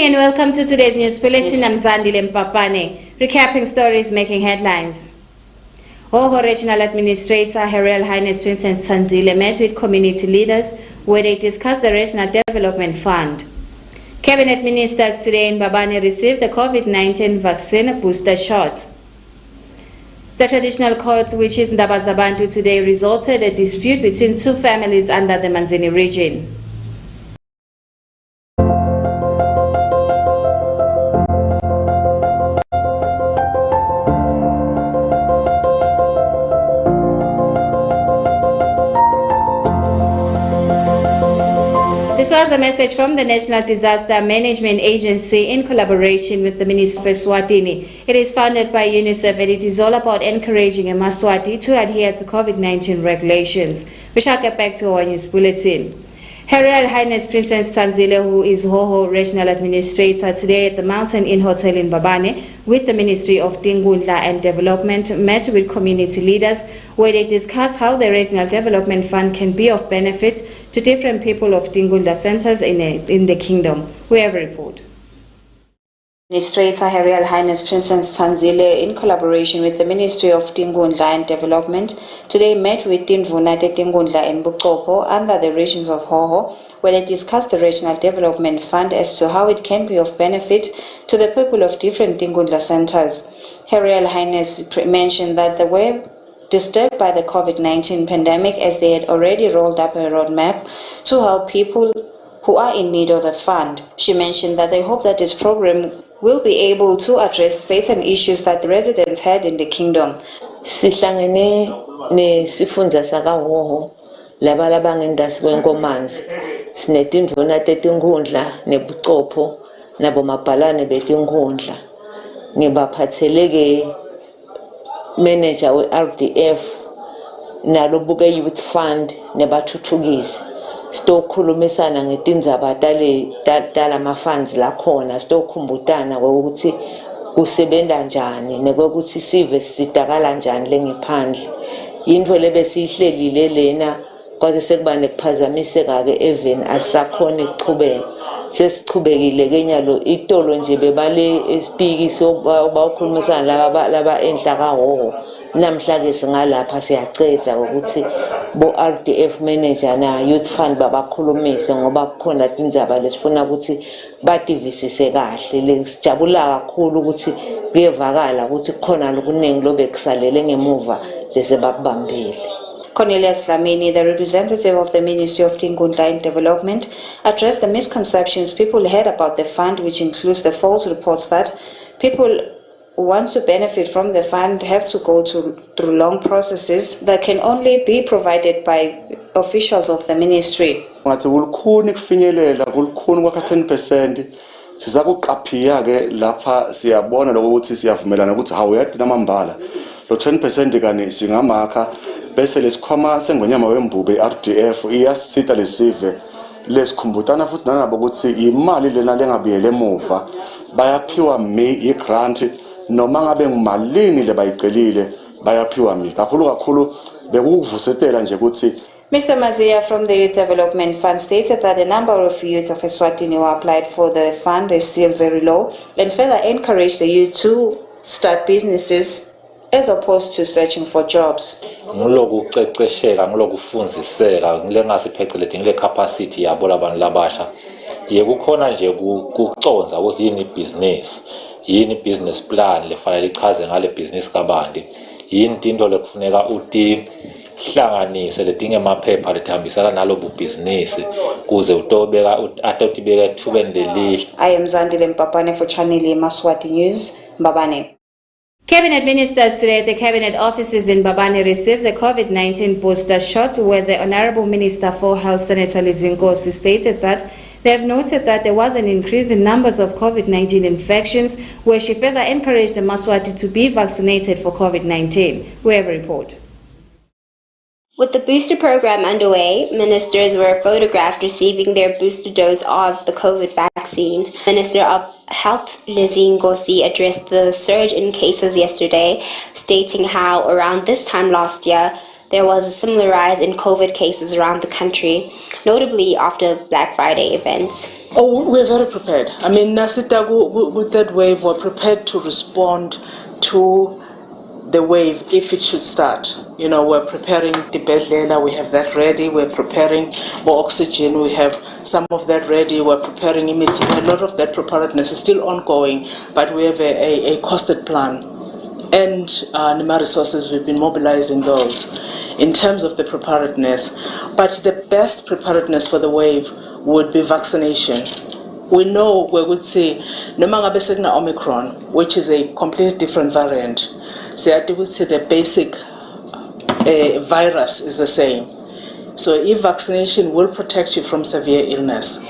And welcome to today's news bulletin. I'm Zandile Mpapane, recapping stories making headlines. Hoho Regional Administrator Her Royal Highness Princess Tsandzile met with community leaders where they discussed the Regional Development Fund. Cabinet ministers today in Mbabane received the COVID-19 vaccine booster shot. The traditional court, which is Ndabazabantu today, resolved a dispute between two families under the Manzini region. This was a message from the National Disaster Management Agency in collaboration with the Ministry of ESWATINI. It is funded by UNICEF and it is all about encouraging Yemaswati to adhere to COVID-19 regulations. We shall get back to our news bulletin. Her Royal Highness Princess Tsandzile, who is Hoho Regional Administrator today at the Mountain Inn Hotel in Mbabane with the Ministry of Tingundla and Development, met with community leaders where they discussed how the Regional Development Fund can be of benefit to different people of Tingundla centers in the kingdom. We have a report. Administrator Her Royal Highness Princess Tsandzile, in collaboration with the Ministry of Tingundla and Development, today met with Tindvuna Tingundla and Bukopo under the regions of Hoho, where they discussed the Regional Development Fund as to how it can be of benefit to the people of different Tingundla centers. Her Royal Highness mentioned that they were disturbed by the COVID-19 pandemic as they had already rolled up a roadmap to help people who are in need of the fund. She mentioned that they hope that this program will be able to address certain issues that the residents had in the kingdom. Sihlangene nesifundza sakaHoho laba ngendasi kwenkomanzi sinetindvuna tetingundla nebuchopho nabomabhalane betingundla ngibaphatheleke manager we-RDF nalobuke youth fund nebathuthukisi sitokhulumisana ngetindzaba talama funds lakhona sitokhumbutana ukuthi kusebenza njani nekokuthi sive sisidakala njani lengephandle into lebesihlelile lena kwaze sekuba nekuphazamiseka ke even asakhona ukuchubeka sesichubekile kenyalo itolo nje bebale speak so bawukhulumisana laba enhla kaHoho namhla ke singalapha siyacetha ukuthi bo RDF manager na youth fund babakhulumise ngoba kukhona indzaba lesifuna ukuthi bativisise kahle lesijabula kakhulu ukuthi kuyevakala ukuthi kukhona lokuningi lobekusalele ngemuva lese bakubambile. Cornelius Dlamini, the representative of the Ministry of Tingundla and Development, addressed the misconceptions people had about the fund, which includes the false reports that people who want to benefit from the fund have to go through long processes that can only be provided by officials of the ministry. Ngathi kulukhuni kufinyelela kulukhuni kwakha 10% sizakuqaphia ke lapha siyabona lokho ukuthi siyavumelana ukuthi hawuyati namambala lo 10% kani singamakha bese lesikhwama sengonyama wembube RDF iyasita lesive lesikhumbutana futhi nanabo ukuthi imali lena lengabiyele emuva bayaphiwa mi grant noma ngabe ngimalini lebayicelile bayaphiwa mi kakhulu bekuvusetela nje ukuthi. Mr. Mazia from the Youth Development Fund stated that the number of youth of Eswatini who applied for the fund is still very low and further encouraged the youth to start businesses as opposed to searching for jobs. Ngiloku cecesheka ngiloku funziseka ngilengasiphecelele ngile capacity yabo labantu labasha yekukhona nje kuconza ukuthi yini business plan lefanele ichaze ngale business kabanti yini into lekufuneka uti hlanganise ledinge amaphepha lethambisana nalobu business kuze utobeka atotibeka thubeni lelihle. I am Zandile Mpapane for Channel Yemaswati News, Mbabane. Cabinet ministers today at the cabinet offices in Mbabane received the COVID-19 booster shots, where the Honorable Minister for Health, Senator Lizinkosi, stated that they have noted that there was an increase in numbers of COVID-19 infections, where she further encouraged the Yemaswati to be vaccinated for COVID-19. We have a report. With the booster program underway, ministers were photographed receiving their booster dose of the COVID vaccine. Minister of Health Lizzie Ngosi addressed the surge in cases yesterday, stating how around this time last year, there was a similar rise in COVID cases around the country, notably after Black Friday events. Oh, we're very prepared. I mean, Nasita with that wave, we're prepared to respond to the wave if it should start. You know, we're preparing the bedlela, we have that ready. We're preparing more oxygen, we have some of that ready. We're preparing imaging. A lot of that preparedness is still ongoing, but we have a costed plan. And NEMA resources, we've been mobilizing those in terms of the preparedness. But the best preparedness for the wave would be vaccination. We know, we would say, NEMA Omicron, which is a completely different variant. So I would say the basic virus is the same. So if vaccination will protect you from severe illness.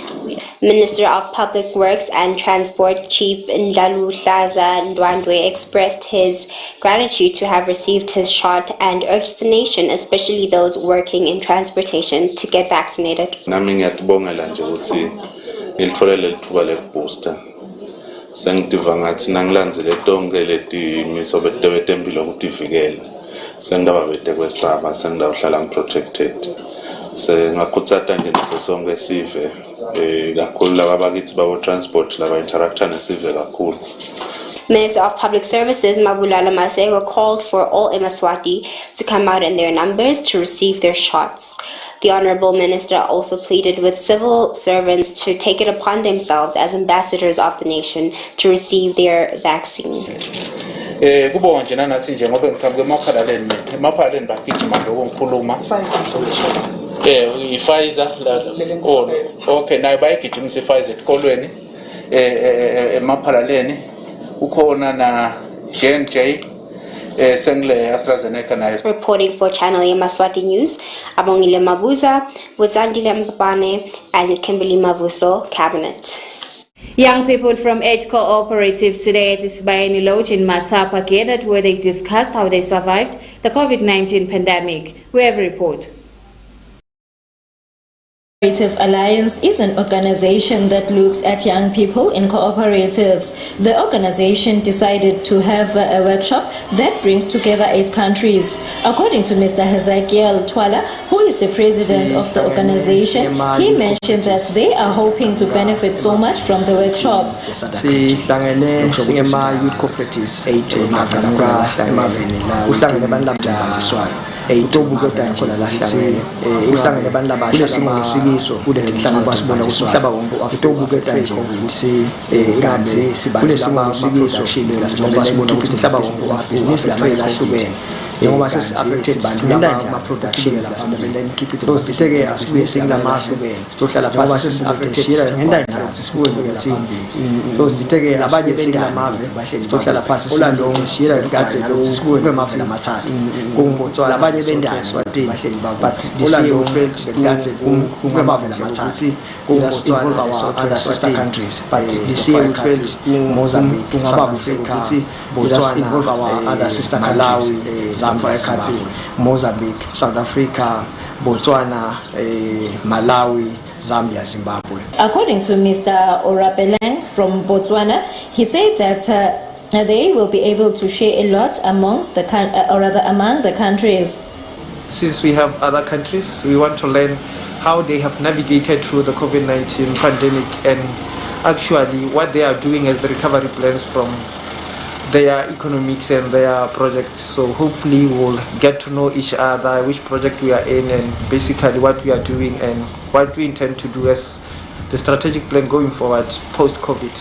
Minister of Public Works and Transport Chief Ndlalu Hlaza Ndwandwe expressed his gratitude to have received his shot and urged the nation, especially those working in transportation, to get vaccinated. Nami ngiyakubongela nje ukuthi ngilitholele lithuba lekubooster. Sengitiva ngathi nangilandzele tonke leti miso betempilo ukuthi ivikele. Sengidaba bete kwesaba, sengidawuhlala ngiprotected. Ngakhutsata nje naso sonke sive kakhulu laba bakithi babo transport laba interacta nesive kakhulu. Minister of Public Services Mabulala Masego called for all Yemaswati to come out in their numbers to receive their shots. The Honorable Minister also pleaded with civil servants to take it upon themselves as ambassadors of the nation to receive their vaccine. Kubo nje nathi nje ngoba ngicabanga emaphalaleni bagijima ngokukhuluma iPfizer okay nayo bayigijimisa iPfizer esikolweni emaphalaleni ukhona na J&J sengle AstraZeneca nayo. Reporting for Channel Yemaswati News, Abongile Mabuza, Wuzandile Mbane and Kimberly Mavuso, Cabinet. Young people from 8 cooperatives today at Isbayeni Lodge in Matsapa gathered where they discussed how they survived the COVID-19 pandemic. We have a report. Cooperative Alliance is an organization that looks at young people in cooperatives. The organization decided to have a workshop that brings together 8 countries. According to Mr. Hezekiel Twala, who is the president of the organization, he mentioned that they are hoping to benefit so much from the workshop. utobuketa nkhona la hlangene uhlangene abantu labasha kulesiso kulesihlanga basibona ukuthi umhlaba wonke utobuketa nje ukuthi kanti kulesimo ngisikiso la basibona ukuthi umhlaba wonke business la lahlukene njengoba sesi-affected bantu ngama-production those siseke asibuye singamahlukene sitohlala phasi sesi-affected ngendanja sisibuye ukuthi so sitheke abanye bengamave sitohlala phasi Orlando shira gadze lo sisibuye kwemave lamathathu kungotswala abanye bendawo swatini but this year we felt gadze kwemave lamathathu kungotswala other sister countries but this year we felt Mozambique South Africa involve our other sister Malawi Zambia, Mozambique, South Africa, Botswana, Malawi, Zambia, Zimbabwe. According to Mr. Orapeleng from Botswana, he said that they will be able to share a lot amongst the among the countries. Since we have other countries, we want to learn how they have navigated through the COVID-19 pandemic and actually what they are doing as the recovery plans from their economics and their projects. So hopefully we'll get to know each other, which project we are in and basically what we are doing and what we intend to do as the strategic plan going forward post-COVID.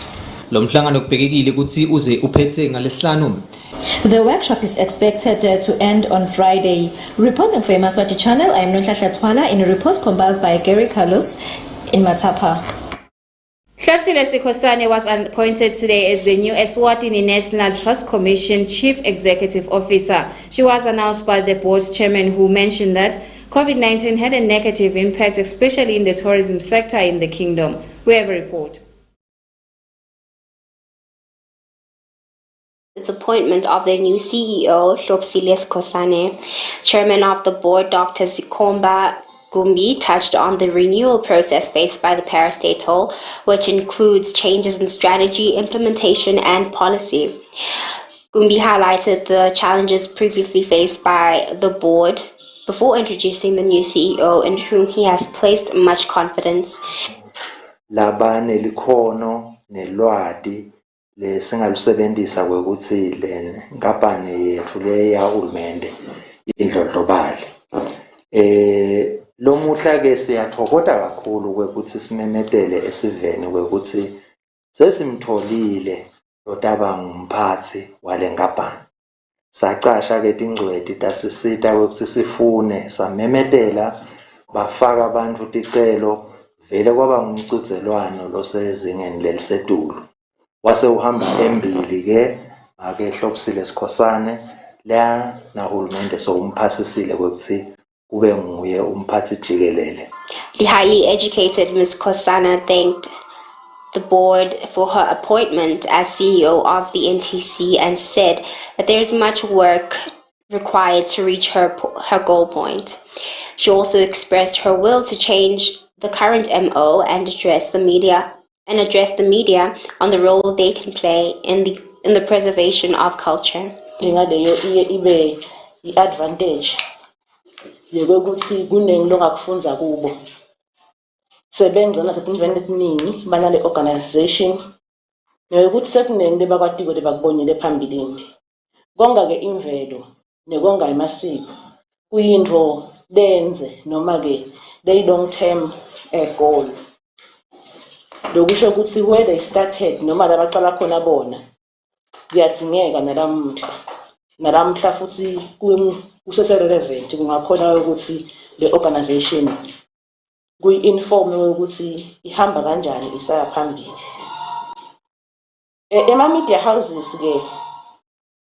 The workshop is expected to end on Friday. Reporting for Yemaswati Channel, I am Nonhla Twala in a report compiled by Gary Carlos in Matapa. Hlapsile Sikhosane was appointed today as the new ESWATINI National Trust Commission Chief Executive Officer. She was announced by the board's chairman, who mentioned that COVID-19 had a negative impact, especially in the tourism sector in the kingdom. We have a report. Its appointment of their new CEO, Hlapsile Sikhosane. Chairman of the board, Dr. Sikomba Gumbi, touched on the renewal process faced by the parastatal, which includes changes in strategy, implementation, and policy. Gumbi highlighted the challenges previously faced by the board before introducing the new CEO, in whom he has placed much confidence. labanelikhono nelwati lesingalusebenzisa ukuthi le nkampani yethu le yahulumende indlondlobale. Lo muhla ke siyathokoza kakhulu ukuthi simemetele esiveni ukuthi sesimtholile lotaba ngumphathi wale nkampani. Sacasha ke tingcweti tasisita ukuthi sifune samemetela bafaka abantu ticelo vele kwaba ngumcuzelwano losezingeni lelisetulu. Wase uhamba embili ke ake Hlopsile Sikhosane la nahulumende so umphasisile ukuthi kube nguye umphathi jikelele. The highly educated Ms. Kosana thanked the board for her appointment as CEO of the NTC and said that there is much work required to reach her goal point. She also expressed her will to change the current MO and address the media on the role they can play in the preservation of culture. Ibe advantage yokuthi kunengi longakufunza kubo. Sebenza nasetindweni etiningi banale organization nokuthi sekuningi bakwatiko lebakubonile phambilini. Konga ke imvelo nekonga amasiko kuyinto lenze noma ke they long term goal. Lokusho ukuthi where they started noma labaqala khona bona kuyadzingeka nalamhla futhi kusese relevant kungakhona ukuthi le organization kuyi-inform ukuthi ihamba kanjani isaya phambili. Ema-media houses ke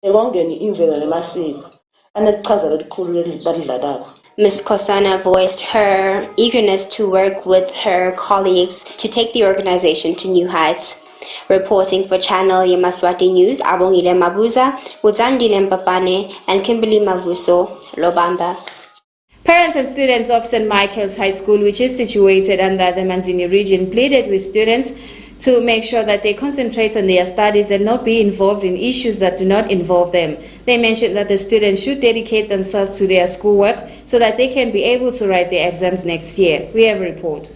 ekongeni imvelo nemasiko anelichaza lelikhulu lalidlalayo. Ms. Kosana voiced her eagerness to work with her colleagues to take the organization to new heights. Reporting for Channel Yemaswati News, Abongile Mabuza, Uzandile Mpapane, and Kimberly Mavuso, Lobamba. Parents and students of St. Michael's High School, which is situated under the Manzini region, pleaded with students to make sure that they concentrate on their studies and not be involved in issues that do not involve them. They mentioned that the students should dedicate themselves to their schoolwork so that they can be able to write their exams next year. We have a report.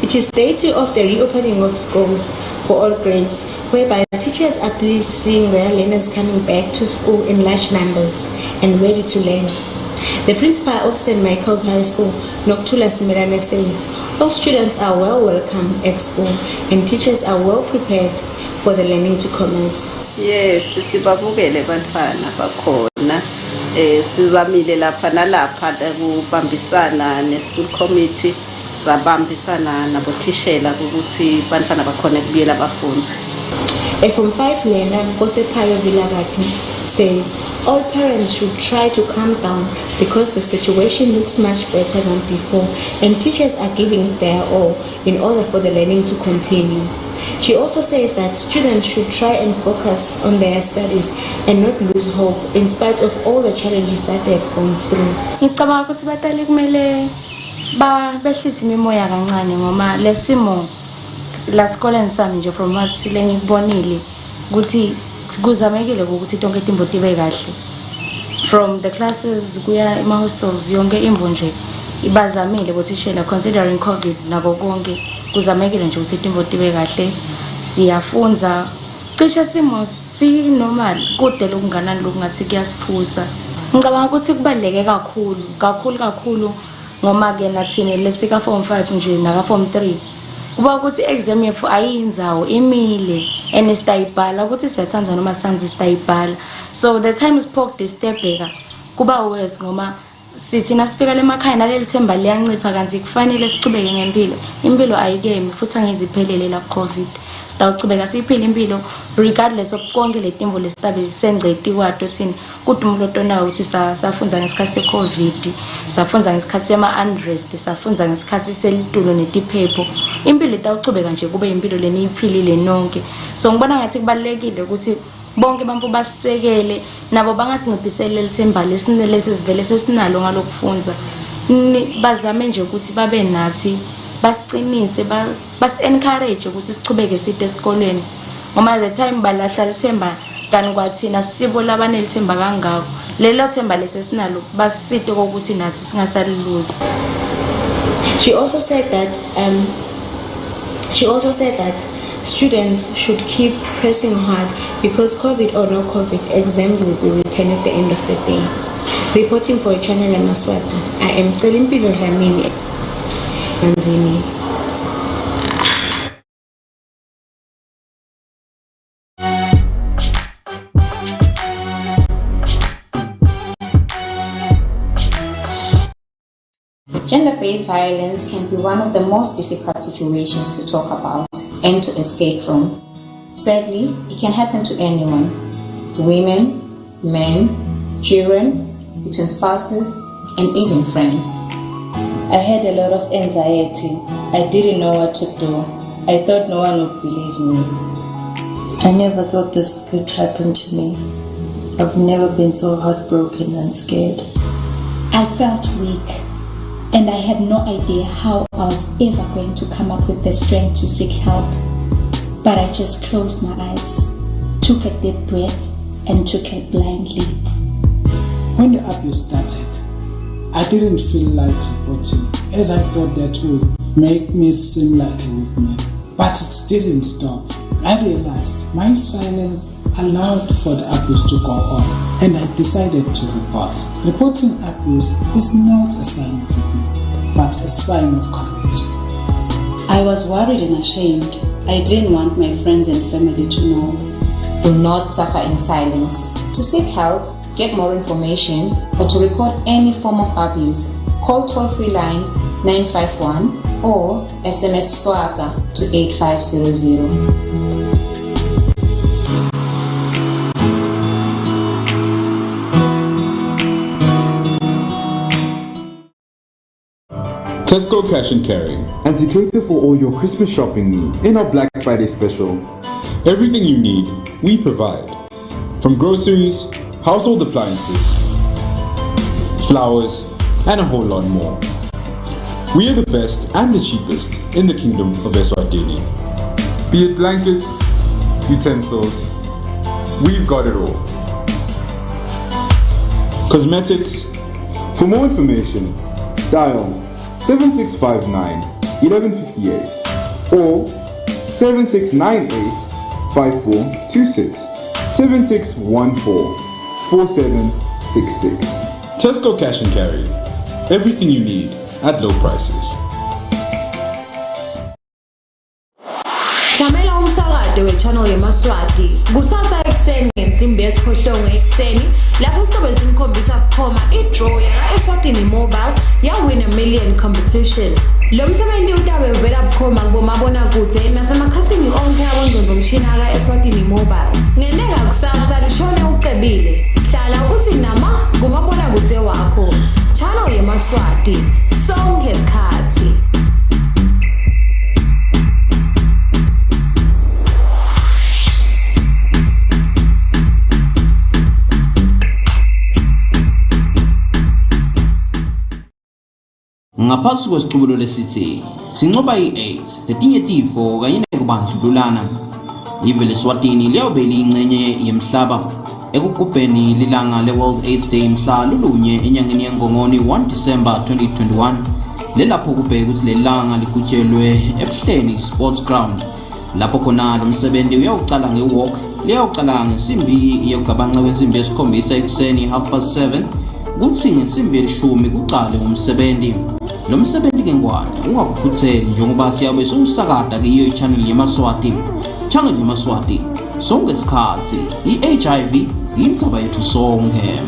It is the day of the reopening of schools for all grades, whereby teachers are pleased seeing their learners coming back to school in large numbers and ready to learn. The principal of St. Michael's High School, Noktula Simelane, says all students are well welcome at school and teachers are well prepared for the learning to commence. Yes, sibabukele bantwana bakhona. Sizamile lapha nalapha ukubambisana ne-school committee sabambisana nabothishela ukuthi bantwana bakhona kubuyela abafundi. A Form 5 learner, Kosepayo Villarati, says all parents should try to calm down because the situation looks much better than before and teachers are giving it their all in order for the learning to continue. She also says that students should try and focus on their studies and not lose hope in spite of all the challenges that they've gone through. Ngicabanga ukuthi batali kumele behlise imimoya kancane ngoma lesimo la sikoleni sami nje from what silengibonile ukuthi kuzamekile ukuthi tonke itimbo tibe kahle from the classes kuya ema hostels yonke imbo nje ibazamile bothishela considering covid nako konke kuzamekile nje ukuthi itimbo tibe kahle siyafunza cishe simo si normal kude lokunganani lokungathi kuyasifusa ngicabanga ukuthi kubaleke kakhulu ngoma ke nathini lesika form 5 nje naka form 3 kuba ukuthi exam yethu ayinzawo imile and sitayibhala ukuthi siyathanza noma sanzi sitayibhala so the time is poked stepeka kuba worse ngoma sithi nasifika lemakhaya naleli themba liyancipha kanti kufanele siqhubeke ngempilo impilo ayikemi futhi angiziphelele la covid sitawuqhubeka siphile impilo regardless of konke letimbo lesitabe sengceti kwato thini kuthi umuntu otona ukuthi safunza ngesikhathi secovid safunza ngesikhathi sema unrest safunza ngesikhathi selitulo netiphepho impilo itawuqhubeka nje kube impilo leniyiphilile nonke so ngibona ngathi kubalekile ukuthi bonke bamfu basisekele nabo bangasinciphisele lethemba lesivele sesinalo ngalokufunza bazame nje ukuthi babe nathi basiqinise basi-encourage ukuthi sichubeke side esikolweni ngoma the time balahla lethemba kanti kwathina sibo labanelithemba kangako lelo themba lesesinalo basite ukuthi nathi singasaliluzi. She also said that students should keep pressing hard because COVID or no COVID, exams will be written at the end of the day. Reporting for Channel Yemaswati, I am Tselimpilo Dlamini, Manzini. Gender-based violence can be one of the most difficult situations to talk about and to escape from. Sadly, it can happen to anyone: women, men, children, between spouses, and even friends. I had a lot of anxiety. I didn't know what to do. I thought no one would believe me. I never thought this could happen to me. I've never been so heartbroken and scared. I felt weak, and I had no idea how I was ever going to come up with the strength to seek help. But I just closed my eyes, took a deep breath, and took a blind leap. When the abuse started, I didn't feel like reporting, as I thought that would make me seem like a weak man. But it didn't stop. I realized my silence allowed for the abuse to go on, and I decided to report. Reporting abuse is not a sign of weakness, but a sign of courage. I was worried and ashamed. I didn't want my friends and family to know. Do not suffer in silence. To seek help, get more information, or to report any form of abuse, call toll-free line 951 or SMS SWAGA to 8500. Tesco Cash and Carry. And to cater for all your Christmas shopping needs in our Black Friday special. Everything you need, we provide. From groceries, household appliances, flowers, and a whole lot more. We are the best and the cheapest in the Kingdom of Eswatini. Be it blankets, utensils, we've got it all. Cosmetics. For more information, dial 7659 1158 or 7698 5426 7614 4766. Tesco Cash and Carry. Everything you need at low prices. Samela umsakado we-channel Yemaswati kusasa ekuseni ngensimbi yesiphohlongo ekuseni lapho sizobe sinikhombisa bukhoma i-draw yaka-Eswatini Mobile yawina million competition. Lo msebenzi utabe uvela bukhoma kubomabonakude nasemakhasini onke abonzonzomshini aka-Eswatini Mobile. Ngeneka kusasa lishone ucebile. Hlala uthi nama kumabonakude wakho. Channel Yemaswati sonke isikhathi. Ngaphansi kwesiqubulo lesithi sinqoba i-AIDS letinye tifo kanye nekubandlululana. Ive leSwatini liyobe liyingcenye yemhlaba ekugubheni lilanga le-World AIDS Day mhla lulunye enyangeni yeNgongoni 1 December 2021 lelapho kubheka ukuthi lelanga ligutshelwe ebuhleni sports ground lapho khona lo msebenzi uyawuqala ngewalk liyawuqala ngensimbi yokugabanqa kwensimbi yesikhombisa ekuseni 7:30 kuthi ngensimbi yelishumi kuqale umsebenzi. Lo msebenzi ke ngwane ungakuphutheli njengoba siyabe siwusakada kiyo i-channel Yemaswati. Channel Yemaswati sonke isikhathi i-HIV indzaba yethu sonke.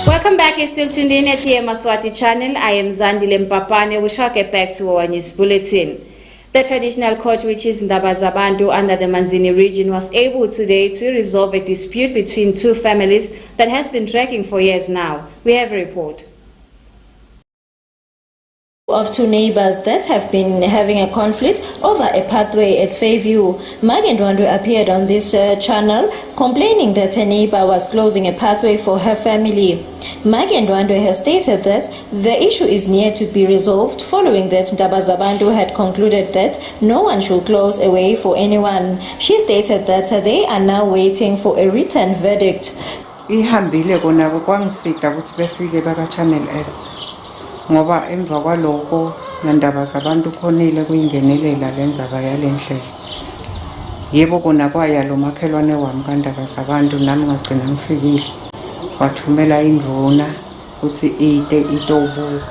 Welcome back. You're still tuned in at Yemaswati channel. I am Zandile Mpapane. We shall get back to our news bulletin. The traditional court, which is Ndabazabantu under the Manzini region, was able today to resolve a dispute between two families that has been dragging for years now. We have a report. Of two neighbors that have been having a conflict over a pathway at Fairview. Magendwandu appeared on this channel complaining that her neighbor was closing a pathway for her family. Ndwandwe has stated that the issue is near to be resolved following that Ndabazabantu had concluded that no one should close a way for anyone. She stated that they are now waiting for a written verdict. Ihambile kona kwangifika ukuthi befike baka Channel S ngoba emva kwaloko nandaba zabantu khonile kuyingenelela lenzaba yalenhle. Yebo kona kwaya lo makhelwane wami kandaba zabantu nami ngagcina ngifikile wathumela indvuna ukuthi itobuka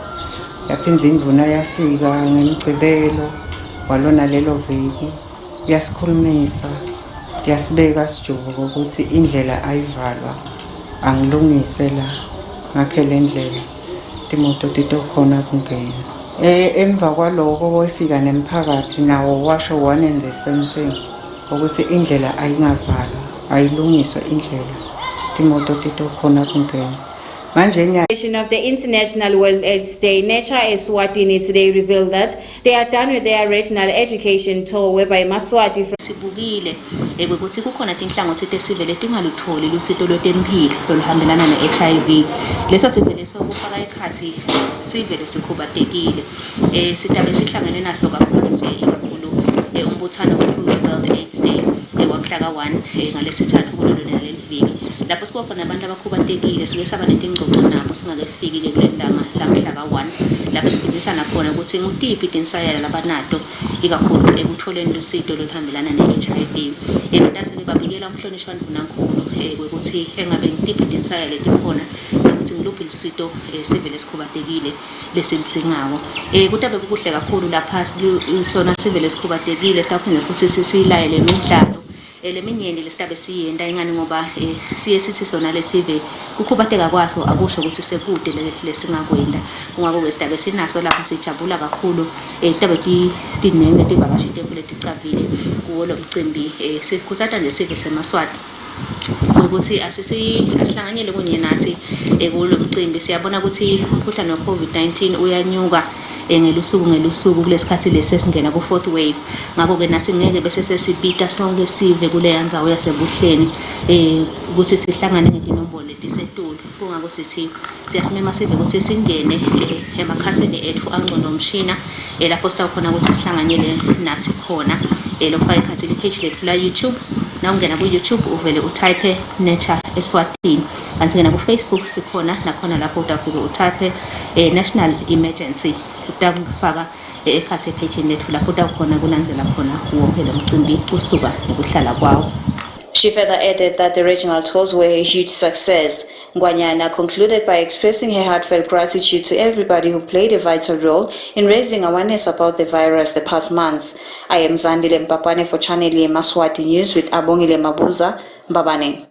yaphinza indvuna yafika ngemgcibelo walona lelo viki yasikhulumisa yasibeka sijubo ukuthi indlela ayivalwa angilungise la ngakhele indlela timoto titokhona kungena emva kwaloko kwefika nemphakathi nawo washo one and the same thing ukuthi indlela ayingavalwa ayilungiswe indlela timoto titokhona kungena. Of the International World AIDS Day, Nature Eswatini today revealed that they are done with their regional education tour, whereby Yemaswati sibukile ukuthi kukhona tinhlangothi esivele tingalutholi lusito lwetempilo oluhambelana ne-HIV. Leso sivele sokufaka ekhathi sivele sikhubatekile sitabe sihlangene naso kakhulu nje ikakhulu umbuthano wethu we-World AIDS Day wamhla ka-1 ngalesithathu kulolu leli viki lapho sikhona abantu abakhubatekile sike saba netingxoxo nabo singakefiki ke kule langa lamhla ka-1 lapho sifundisana khona ukuthi ngutiphi tinsayela labanato ikakhulu ekutholeni lusito oluhambelana ne-HIV. Bantase babikela umhlonishwa ndunankhulu ukuthi engabe ngitiphi tinsayela letikhona ukuthi ngiluphi lusito sivele sikhubatekile lesilidingayo. Kutabe kukuhle kakhulu lapha sona sivele sikhubatekile sitaphinde futhi sisilayele imidlalo eleminyeni lesitabe siyenda ingani ngoba siye sithi sona lesive ukhubateka kwaso akusho ukuthi sekude lesingakwenda kungako ke sitabe sinaso lapha sijabula kakhulu tabe tinenge tivakashi tempule ticavile kuwo lo mcimbi sikhuthata nje sive semaswati ukuthi asihlanganyele kunye nathi kulo mcimbi siyabona ukuthi umkhuhlane we-COVID-19 uyanyuka ngelusuku kulesikhathi lesesingena ku-4th wave. Ngakho ke nathi ngeke bese sesibita sonke sive kule yandzawo yasebuhleni ukuthi sihlangane ngentinombolo letisetulu. Kungako sithi siyasimema sive ukuthi singene emakhasini ethu angcono mshina lapho sitawukhona ukuthi sihlanganyele nathi khona lokufaka ikhathi lipage lethu la YouTube. Na ungena ku YouTube uvele utype Nature Eswatini kanti ngena ku Facebook sikhona nakhona lapho utafika utype national emergency utafika ekhathi page lethu lapho utakhona kulandzela khona wonke lo mcimbi kusuka nokuhlala kwawo. She further added that the regional tours were a huge success. Ngwanyana concluded by expressing her heartfelt gratitude to everybody who played a vital role in raising awareness about the virus the past months. I am Zandile Mpapane for Channel Yemaswati News with Abongile Mabuza Mbabane.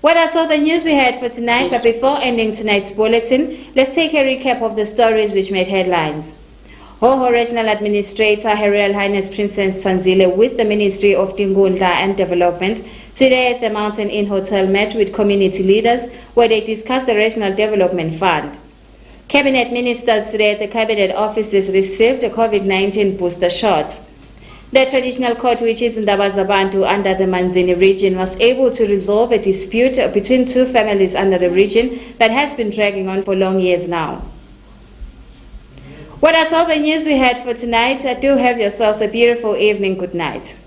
Well, that's all the news we had for tonight, but before ending tonight's bulletin, let's take a recap of the stories which made headlines. Hoho Regional Administrator Her Royal Highness Princess Sanzile with the Ministry of Tingundla and Development today at the Mountain Inn Hotel met with community leaders where they discussed the Regional Development Fund. Cabinet ministers today at the Cabinet offices received a COVID-19 booster shot. The traditional court, which is in Ndabazabantu under the Manzini region, was able to resolve a dispute between two families under the region that has been dragging on for long years now. Well, that's all the news we had for tonight. Do have yourselves a beautiful evening. Good night.